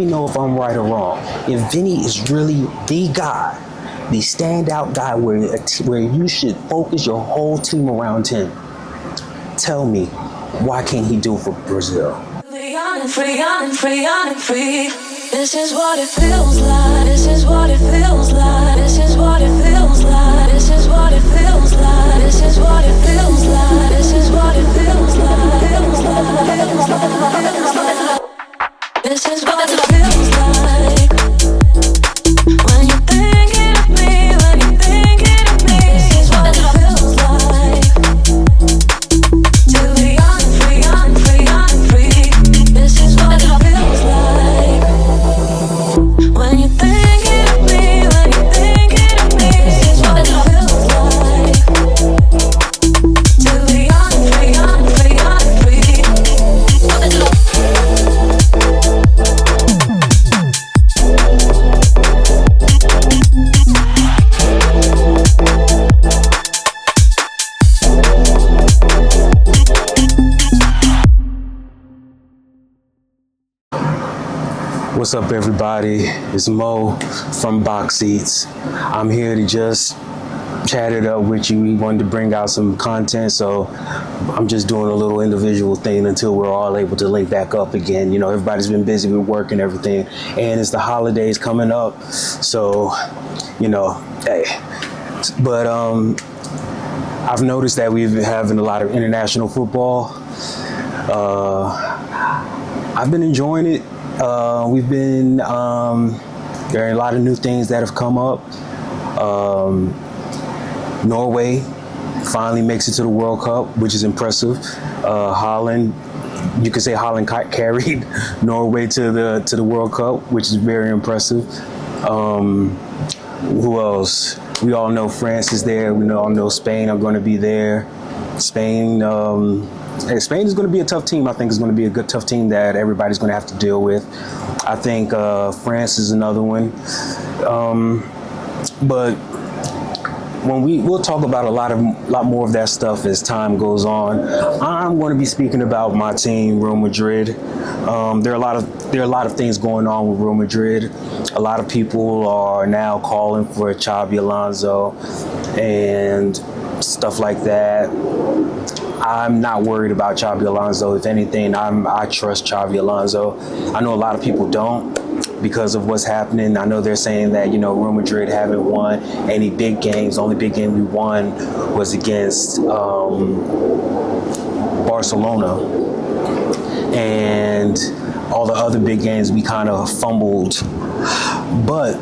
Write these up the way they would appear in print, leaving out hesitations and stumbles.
me know if I'm right or wrong. If Vini is really the guy, the standout guy where you should focus your whole team around him, tell me, why can't he do it for Brazil? Free on and free on and free on and free. This is what it feels like. This is what it feels like. This is what it feels like. This is what it feels like. This is what it feels like. This is what it feels like. Feels like. This is what it feels like. When you're thinking of me, when you're thinking of me, this is what it feels like. To be on, free on, free on, free. This is what it feels like. When you're thinking of me, when you're thinking of me, this is what it feels like. To be on, free on, free on, free. What's up, everybody? It's Mo from Box Seats. I'm here to just chat it up with you. We wanted to bring out some content, so I'm just doing a little individual thing until we're all able to link back up again. You know, everybody's been busy with work and everything, and it's the holidays coming up, so, you know, hey. But I've noticed that we've been having a lot of international football. I've been enjoying it. We've been, there are a lot of new things that have come up. Norway finally makes it to the World Cup, which is impressive. Holland, you could say Holland carried Norway to the World Cup, which is very impressive. Who else? We all know France is there. We all know Spain are going to be there. Spain is going to be a tough team. I think it's going to be a good, tough team that everybody's going to have to deal with. I think France is another one. But when we'll talk about a lot more of that stuff as time goes on. I'm going to be speaking about my team, Real Madrid. There are a lot of things going on with Real Madrid. A lot of people are now calling for Xabi Alonso and stuff like that. I'm not worried about Xabi Alonso. If anything, I trust Xabi Alonso. I know a lot of people don't because of what's happening. I know they're saying that, Real Madrid haven't won any big games. The only big game we won was against Barcelona. And all the other big games we kind of fumbled. But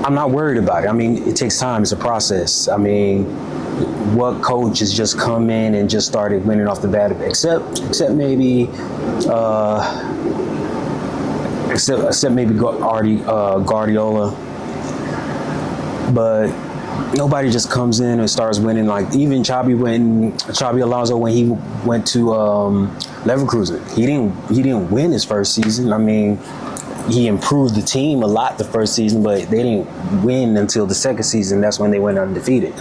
I'm not worried about it. I mean, it takes time. It's a process. I mean, what coach has just come in and just started winning off the bat, except maybe Guardiola, but nobody just comes in and starts winning. Like even Xabi Alonso, when he went to Leverkusen, he didn't win his first season. I mean, he improved the team a lot the first season, but they didn't win until the second season. That's when they went undefeated.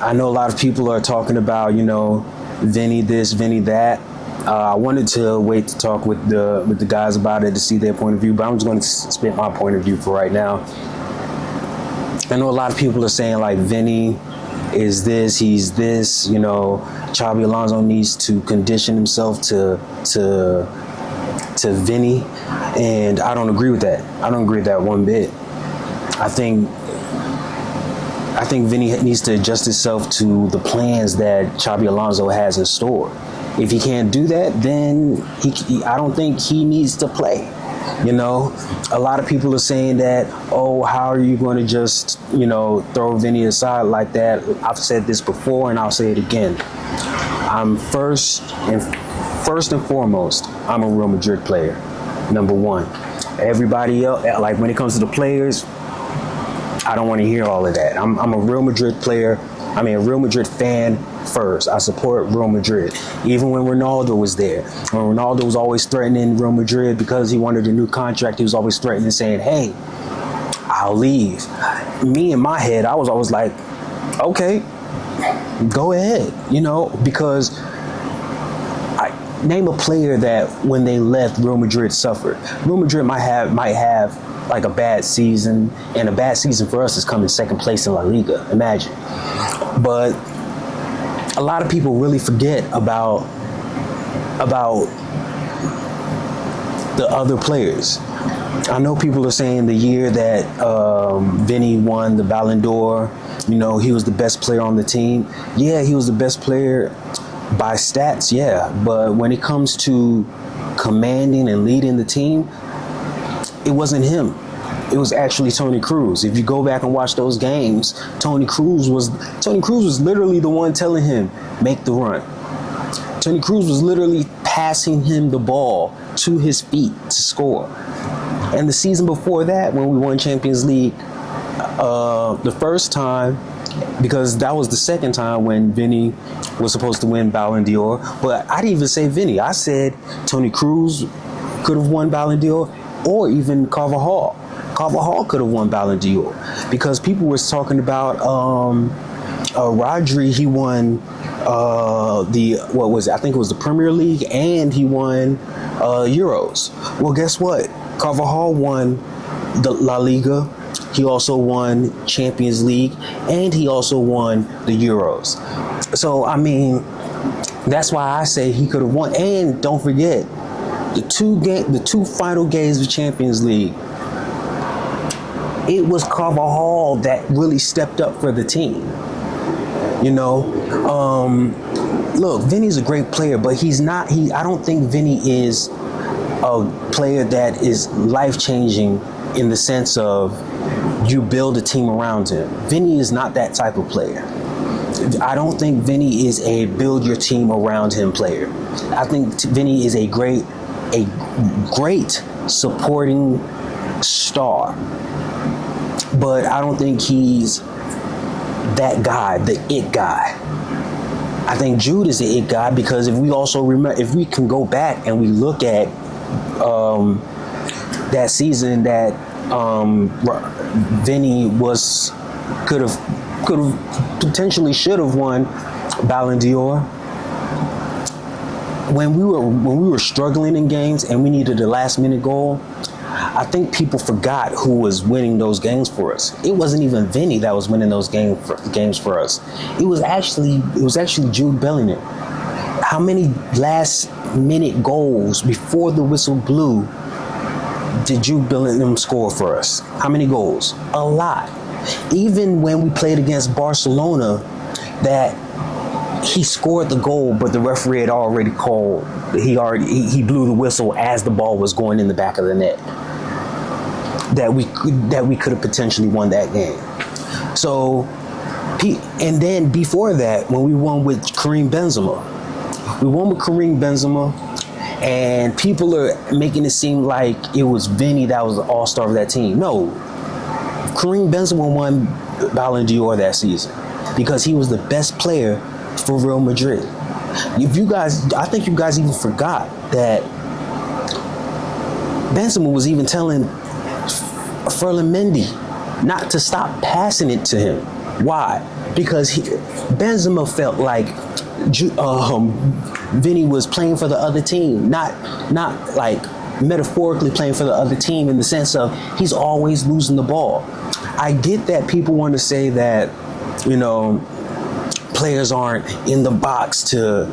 I know a lot of people are talking about, Vini this, Vini that. I wanted to wait to talk with the guys about it to see their point of view, but I'm just going to spit my point of view for right now. I know a lot of people are saying like Vini is this, he's this, Xabi Alonso needs to condition himself to Vini, and I don't agree with that. I don't agree with that one bit. I think Vini needs to adjust himself to the plans that Xabi Alonso has in store. If he can't do that, then I don't think he needs to play. A lot of people are saying that, oh, how are you going to just, throw Vini aside like that? I've said this before and I'll say it again. I'm first and foremost, I'm a Real Madrid player, number one. Everybody else, like when it comes to the players, I don't want to hear all of that. I'm a Real Madrid player. I mean, a Real Madrid fan first. I support Real Madrid. Even when Ronaldo was there. When Ronaldo was always threatening Real Madrid because he wanted a new contract, he was always threatening, saying, hey, I'll leave. Me in my head, I was always like, okay, go ahead, because Name a player that when they left Real Madrid suffered. Real Madrid might have like a bad season, and a bad season for us is coming second place in La Liga. Imagine. But a lot of people really forget about the other players. I know people are saying the year that Vini won the Ballon d'Or, you know, he was the best player on the team. Yeah, he was the best player by stats, yeah. But when it comes to commanding and leading the team, it wasn't him. It was actually Toni Kroos. If you go back and watch those games, Toni Kroos was literally the one telling him, make the run. Toni Kroos was literally passing him the ball to his feet to score. And the season before that, when we won Champions League, the first time, because that was the second time when Vini was supposed to win Ballon d'Or, but I didn't even say Vini. I said Toni Kroos could have won Ballon d'Or, or even Carvajal. Carvajal could have won Ballon d'Or, because people were talking about Rodri. He won I think it was the Premier League, and he won Euros. Well, guess what? Carvajal won the La Liga. He also won Champions League, and he also won the Euros. So, I mean, that's why I say he could have won. And don't forget, the two final games of Champions League, it was Carvajal that really stepped up for the team. You know, look, Vini's a great player, but I don't think Vini is a player that is life-changing in the sense of you build a team around him. Vini is not that type of player. I don't think Vini is a build your team around him player. I think Vini is a great supporting star, but I don't think he's that guy, the it guy. I think Jude is the it guy, because if we can go back and we look at that season that Vini could have potentially should have won Ballon d'Or. When we were struggling in games and we needed a last minute goal, I think people forgot who was winning those games for us. It wasn't even Vini that was winning those games for us. It was actually Jude Bellingham. How many last minute goals before the whistle blew did Jude Bellingham score for us? How many goals? A lot. Even when we played against Barcelona, that he scored the goal, but the referee had already called. He blew the whistle as the ball was going in the back of the net. That we could have potentially won that game. So, and then before that, when we won with Karim Benzema, and people are making it seem like it was Vini that was the all-star of that team. No, Karim Benzema won Ballon d'Or that season because he was the best player for Real Madrid. I think you guys even forgot that Benzema was even telling Ferland Mendy not to stop passing it to him. Why? Because Benzema felt like Vini was playing for the other team, not like metaphorically playing for the other team in the sense of he's always losing the ball. I get that people want to say that, you know, players aren't in the box to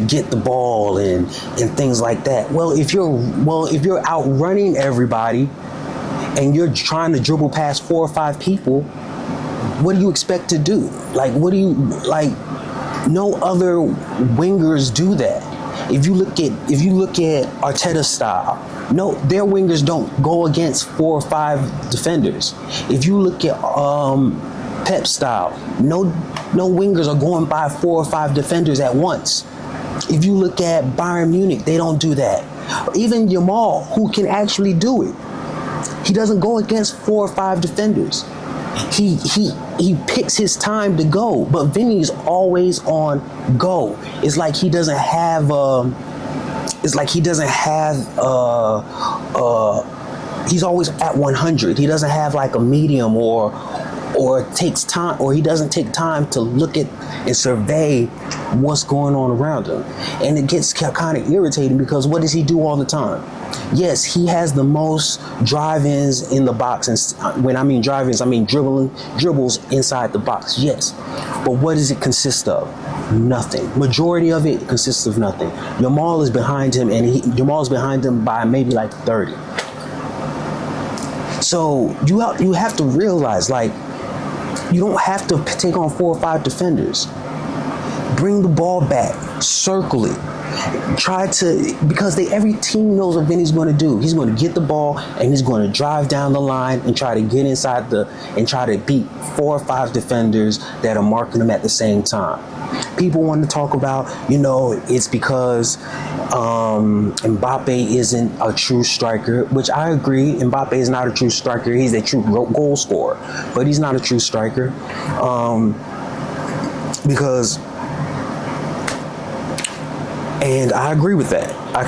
get the ball and things like that. Well, if you're outrunning everybody and you're trying to dribble past 4 or 5 people, what do you expect to do? No other wingers do that. If you look at Arteta's style, no, their wingers don't go against 4 or 5 defenders. If you look at Pep's style, no wingers are going by 4 or 5 defenders at once. If you look at Bayern Munich, they don't do that. Even Yamal, who can actually do it, he doesn't go against 4 or 5 defenders. He picks his time to go, but Vini's always on go. It's like he doesn't have he's always at 100. He doesn't have like a medium or or takes time, or he doesn't take time to look at and survey what's going on around him. And it gets kind of irritating because what does he do all the time? Yes, he has the most drive-ins in the box, and when I mean drive-ins, I mean dribbles inside the box. Yes, but what does it consist of? Nothing. Majority of it consists of nothing. Jamal is behind him, and Jamal's behind him by maybe like 30. So you have to realize, like, you don't have to take on 4 or 5 defenders. Bring the ball back, circle it. Because every team knows what Vini's going to do. He's going to get the ball and he's going to drive down the line and try to get inside and try to beat 4 or 5 defenders that are marking him at the same time. People want to talk about, it's because Mbappe isn't a true striker, which I agree. Mbappe is not a true striker. He's a true goal scorer, but he's not a true striker because. And I agree with that. I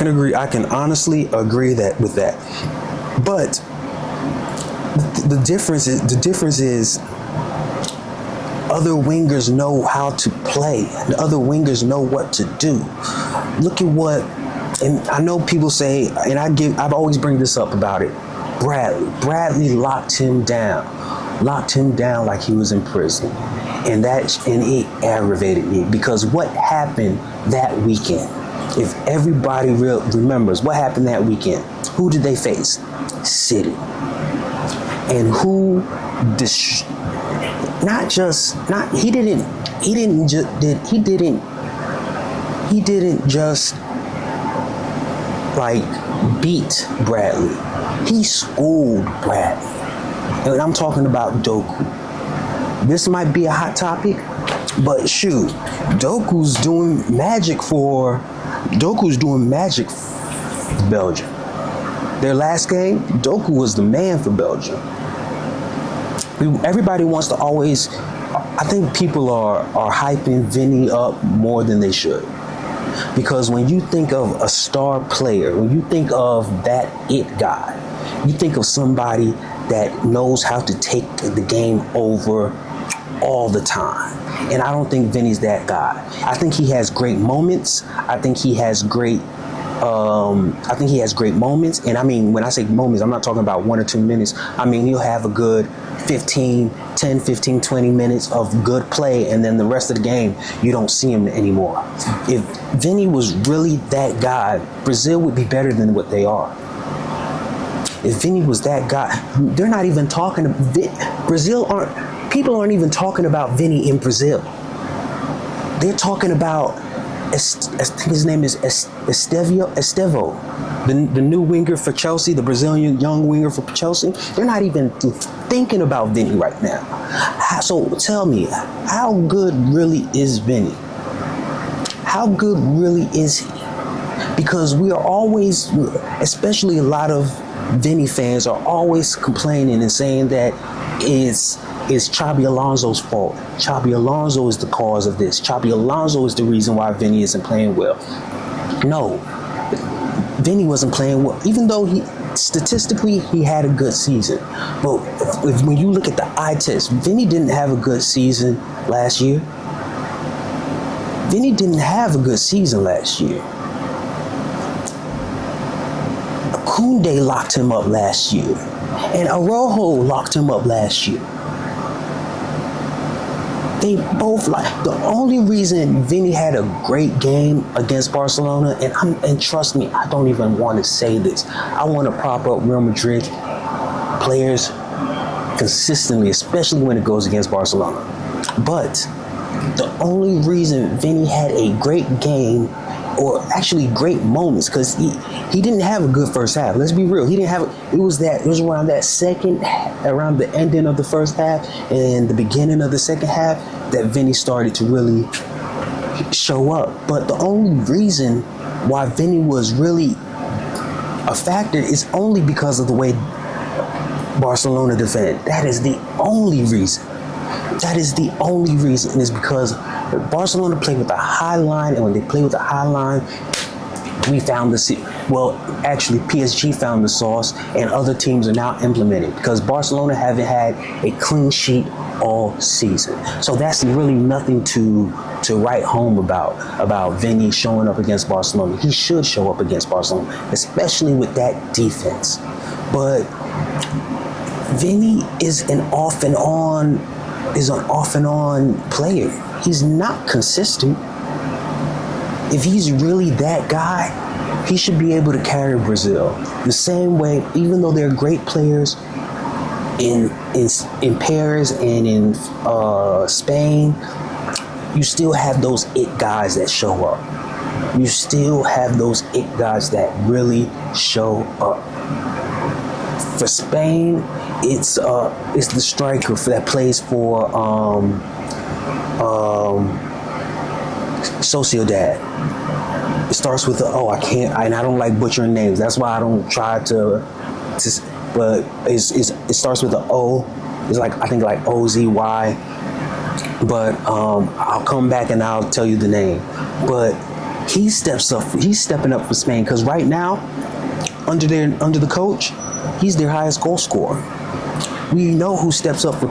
can honestly agree with that. But the difference is other wingers know how to play. The other wingers know what to do. Look at what, and I know people say, and I've always bring this up about it. Bradley locked him down like he was in prison. And it aggravated me because what happened that weekend? If everybody remembers what happened that weekend, who did they face? City. And he didn't just like beat Bradley. He schooled Bradley. And I'm talking about Doku. This might be a hot topic, but shoot, Doku's doing magic for Belgium. Their last game, Doku was the man for Belgium. Everybody wants to always, I think people are hyping Vini up more than they should. Because when you think of a star player, when you think of that it guy, you think of somebody that knows how to take the game over all the time. And I don't think Vini's that guy. I think he has great moments. I think he has great moments. And I mean, when I say moments, I'm not talking about 1 or 2 minutes. I mean, he'll have a good 10, 15, 20 minutes of good play. And then the rest of the game, you don't see him anymore. If Vini was really that guy, Brazil would be better than what they are. If Vini was that guy, they're not even talking people aren't even talking about Vini in Brazil. They're talking about, I think his name is Estevão, the new winger for Chelsea, the Brazilian young winger for Chelsea. They're not even thinking about Vini right now. So tell me, how good really is Vini? How good really is he? Because we are always, especially a lot of Vini fans are always complaining and saying that it's Xabi Alonso's fault. Xabi Alonso is the cause of this. Xabi Alonso is the reason why Vini isn't playing well. No, Vini wasn't playing well, even though statistically he had a good season. But when you look at the eye test, Vini didn't have a good season last year. Vini didn't have a good season last year. Koundé locked him up last year. And Araujo locked him up last year. They both the only reason Vini had a great game against Barcelona, and trust me, I don't even want to say this. I want to prop up Real Madrid players consistently, especially when it goes against Barcelona. But the only reason Vini had a great game, or actually great moments, because he didn't have a good first half. Let's be real. He didn't have it was around the ending of the first half and the beginning of the second half that Vini started to really show up. But the only reason why Vini was really a factor is only because of the way Barcelona defended. That is the only reason. That is the only reason. And it's because Barcelona played with a high line, and when they play with a high line, We found actually PSG found the sauce, and other teams are now implementing because Barcelona haven't had a clean sheet all season. So that's really nothing to write home about Vini showing up against Barcelona. He should show up against Barcelona, especially with that defense. But Vini is an off and on player. He's not consistent. If he's really that guy, he should be able to carry Brazil the same way. Even though they're great players in Paris and in Spain, you still have those it guys that show up. You still have those it guys that really show up. For Spain, it's the striker that plays for Sociedad. It starts with I don't like butchering names. That's why I don't try to but it starts with an O. It's like I think like OZY. But I'll come back and I'll tell you the name. But he's stepping up for Spain because right now, under the coach, he's their highest goal scorer. We know who steps up for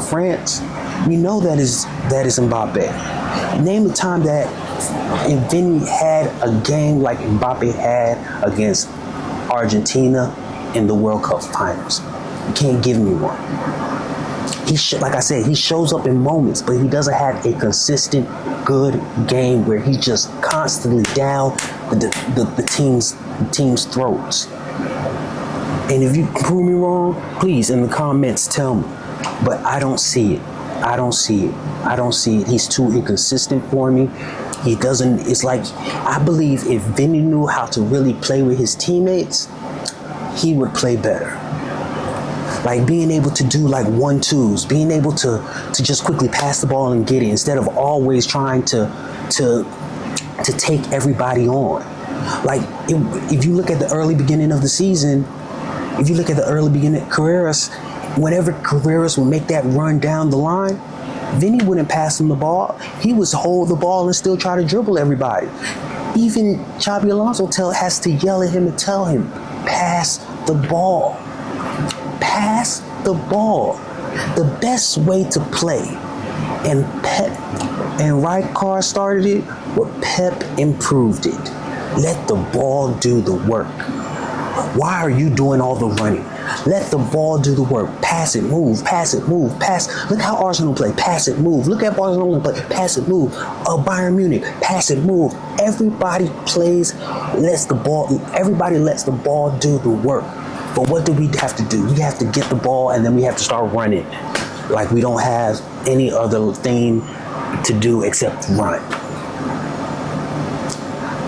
France. We know that is Mbappe. Name the time that Vini had a game like Mbappe had against Argentina in the World Cup finals. You can't give me one. Like I said, he shows up in moments, but he doesn't have a consistent good game where he's just constantly down the team's throats. And if you prove me wrong, please in the comments tell me. But I don't see it. I don't see it. He's too inconsistent for me. He doesn't. It's like I believe if Vini knew how to really play with his teammates, he would play better. Like being able to do like 1-2s, being able to just quickly pass the ball and get it instead of always trying to take everybody on. Like if you look at the early beginning of the season, Carreras, whenever Carreras would make that run down the line, Vini wouldn't pass him the ball. He would hold the ball and still try to dribble everybody. Even Xabi Alonso has to yell at him and tell him, pass the ball. Pass the ball. The best way to play. And Pep and Rijkaard started it, but Pep improved it. Let the ball do the work. Why are you doing all the running? Let the ball do the work. Pass it, move, pass it, move, pass. Look how Arsenal play. Pass it, move. Look at Barcelona play. Pass it, move. Bayern Munich. Pass it, move. Everybody lets the ball do the work. But what do we have to do? We have to get the ball and then we have to start running. Like we don't have any other thing to do except run.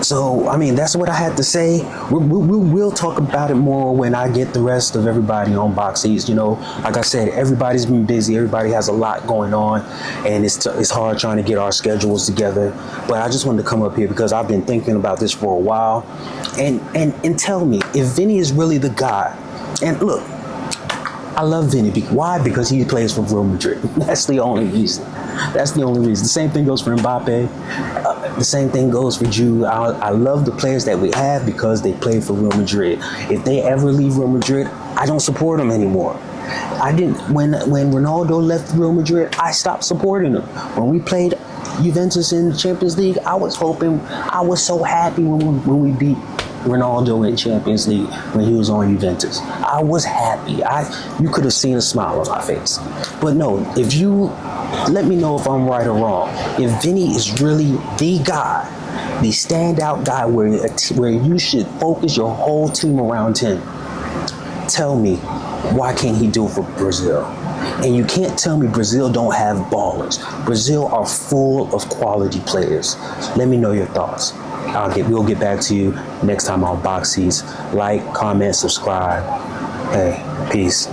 So, I mean, that's what I had to say. We'll talk about it more when I get the rest of everybody on box seats. You know, like I said, everybody's been busy. Everybody has a lot going on, and it's hard trying to get our schedules together. But I just wanted to come up here because I've been thinking about this for a while. And tell me, if Vini is really the guy, and look, I love Vini. Why? Because he plays for Real Madrid. That's the only reason. The same thing goes for Mbappe. The same thing goes for Jude. I love the players that we have because they play for Real Madrid. If they ever leave Real Madrid, I don't support them anymore. I didn't. When Ronaldo left Real Madrid, I stopped supporting them. When we played Juventus in the Champions League, I was so happy when we beat Ronaldo in Champions League when he was on Juventus. I was happy. You could have seen a smile on my face. But no, if you let me know if I'm right or wrong. If Vini is really the guy, the standout guy where you should focus your whole team around him, tell me, why can't he do it for Brazil? And you can't tell me Brazil don't have ballers. Brazil are full of quality players. Let me know your thoughts. We'll get back to you next time on Box Seats. Like, comment, subscribe. Hey, peace.